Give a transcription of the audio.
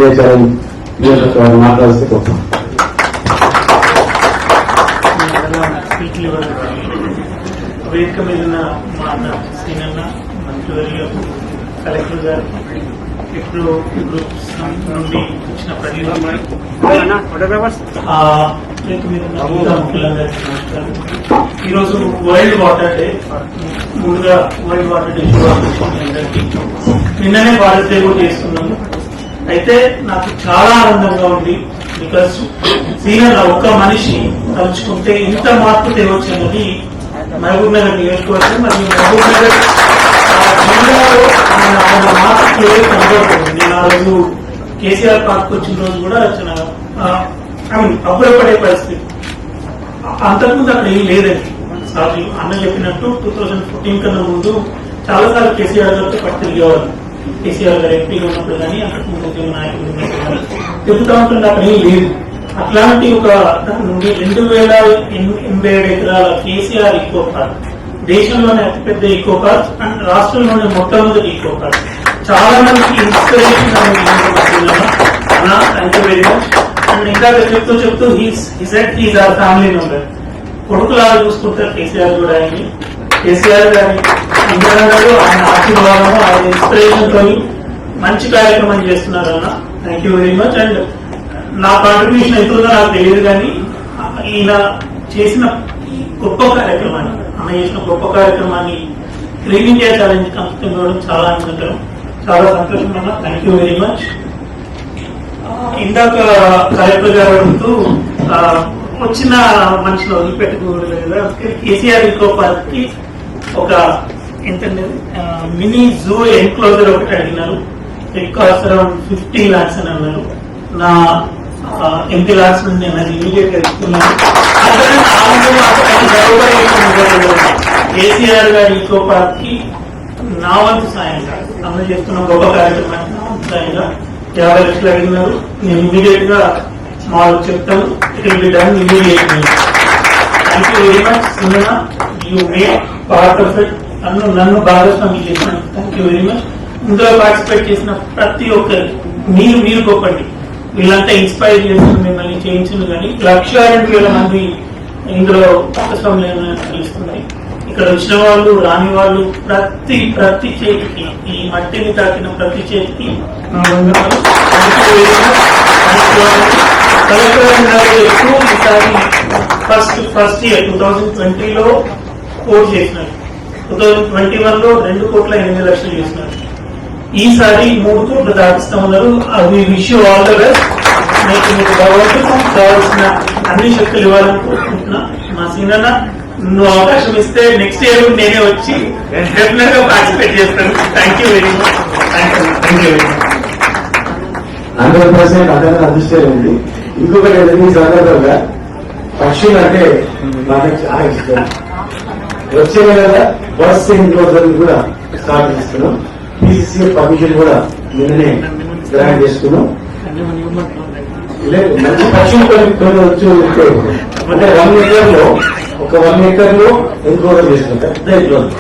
India challenge మాట్లాడిస్తే గొప్ప వేదిక మీద ఉన్న మా అన్న శ్రీనన్న మంత్రివర్య కలెక్టర్ గారు ఇప్పుడు గ్రూప్స్ నుండి వచ్చిన వేదిక మీద నమస్కారం. ఈరోజు వరల్డ్ వాటర్ డే. ముందుగా వరల్డ్ వాటర్ డే శుభాకాంక్షలు. నిన్ననే వాటర్ డే కూడా చేసుకున్నాము. అయితే నాకు చాలా ఆనందంగా ఉంది. బికాస్ సీనియర్ ఒక్క మనిషి తలుచుకుంటే ఇంత మార్పు తేవచ్చు అన్నది మహబూబ్ నగర్ నియోజకవర్గం మరియు మహబూబ్ నగర్ జిల్లాలో ఆయన మార్పు కనబడుతుంది. నేను ఆ రోజు కేసీఆర్ పార్క్ వచ్చిన రోజు కూడా చాలా అప్పుడపడే పరిస్థితి. అంతకుముందు అక్కడ ఏం లేదండి. సార్ అన్న చెప్పినట్టు 2014 కన్నా ముందు చాలాసార్లు కేసీఆర్ గారితో పట్టు తిరిగేవారు. కేసీఆర్ గారు ఎంపీగా ఉన్నప్పుడు కానీ అక్కడికి ముందు నాయకులు ఉన్నప్పుడు తిరుగుతూ ఉంటుంది. అక్కడ ఏం లేదు. అట్లాంటి ఒక నుండి 2087 ఎకరాల కేసీఆర్ ఈకో పార్క్, దేశంలోనే అతిపెద్ద ఈకో పార్క్ అండ్ రాష్ట్రంలోనే మొట్టమొదటి ఈకో పార్క్. చాలా మందికి inspiration thank you very much. And ఇంకా చెప్తూ హీస్ ఆర్ ఫ్యామిలీ మెంబర్. కొడుకులాగా చూసుకుంటారు కేసీఆర్ కూడా. ఆయన్ని కేసీఆర్ గారి అందరూ ఆయన ఆశీర్వాదము ఆయన ఇన్స్పిరేషన్ తో మంచి కార్యక్రమం చేస్తున్నారు అన్న. Thank you very much. And నా కాంట్రిబ్యూషన్ ఎంతుందో నాకు తెలియదు కానీ ఈయన చేసిన గొప్ప కార్యక్రమాన్ని, అన్న చేసిన గొప్ప కార్యక్రమాన్ని క్లీన్ ఇండియా ఛాలెంజ్ కంపెనీ ఇవ్వడం చాలా ఆనందకరం, చాలా సంతోషం అన్న. Thank you very much. ఇందాక కలెక్టర్ గారు అడుగుతూ వచ్చిన మనిషిని వదిలిపెట్టుకోకూడదు కదా. కేసీఆర్ ఈకో పార్క్ కి ఒక ఏంటంటే మినీ జూ ఎన్క్లోజర్ ఒకటి అడిగినారు. ఇట్ కాస్ట్ అరౌండ్ 50 lakhs అని అన్నారు. నా ఎంపీ లాక్స్ నుండి నేను అది ఇమీడియట్ గా తీసుకున్నాను. కేసీఆర్ గారి ఈకో పార్క్ కి నా వంతు సాయంగా అమలు చేస్తున్న గొప్ప కార్యక్రమానికి నా వంతు సాయంగా 50 లక్షలు అడిగినారు. నేను ఇమీడియట్ గా మాకు చెప్తాను. It will be done immediately. Thank you very much Sumana. You made part of it. నన్ను భాగస్వామి చేసినాను. Thank you very much. ఇందులో పార్టిసిపేట్ చేసిన ప్రతి ఒక్కరు మీరు గొప్పండి. వీళ్ళంతా ఇన్స్పైర్ చేసిన మిమ్మల్ని చేయించింది కానీ 1,02,000 మంది ఇందులో భాగస్వాములు తెలుస్తుంది. ఇక్కడ వచ్చిన వాళ్ళు రాని వాళ్ళు ప్రతి చేతికి, ఈ మట్టిని తాకిన ప్రతి చేతికి నా వందనాలు. ఎక్కువ ఈసారి ఫస్ట్ ఇయర్ 2020లో కోట్ చేసినారు. 2021లో 2,08,00,000 చేసినారు. ఈసారి 3 కోట్లు దాటిస్తా ఉన్నారు. అవి wish you all the best. మీకు భగవంతుడు కావాల్సిన అన్ని శక్తులు ఇవ్వాలని కోరుకుంటున్నా. మా సీనన్న నువ్వు అవకాశం ఇస్తే నెక్స్ట్ ఇయర్ నేనే వచ్చి డెఫినెట్ గా పార్టిసిపేట్ చేస్తాను. Thank you very much. Thank you very much. 100% అందరూ అదృష్టం ఉంది. ఇంకొకటి ఈ సందర్భంగా పక్షులు అంటే నాకు చాలా ఇష్టం. వచ్చే నెల బస్ ఎన్క్లోజర్ కూడా స్టార్ట్ చేస్తున్నాం. PCC పర్మిషన్ కూడా నిన్ననే గ్రాంట్ చేసుకున్నాం. మంచి పక్షులు కొన్ని వచ్చి అంటే 1 acre లో ఎన్క్లోజర్ చేస్తున్నాం. పెద్ద ఎన్క్లోజర్.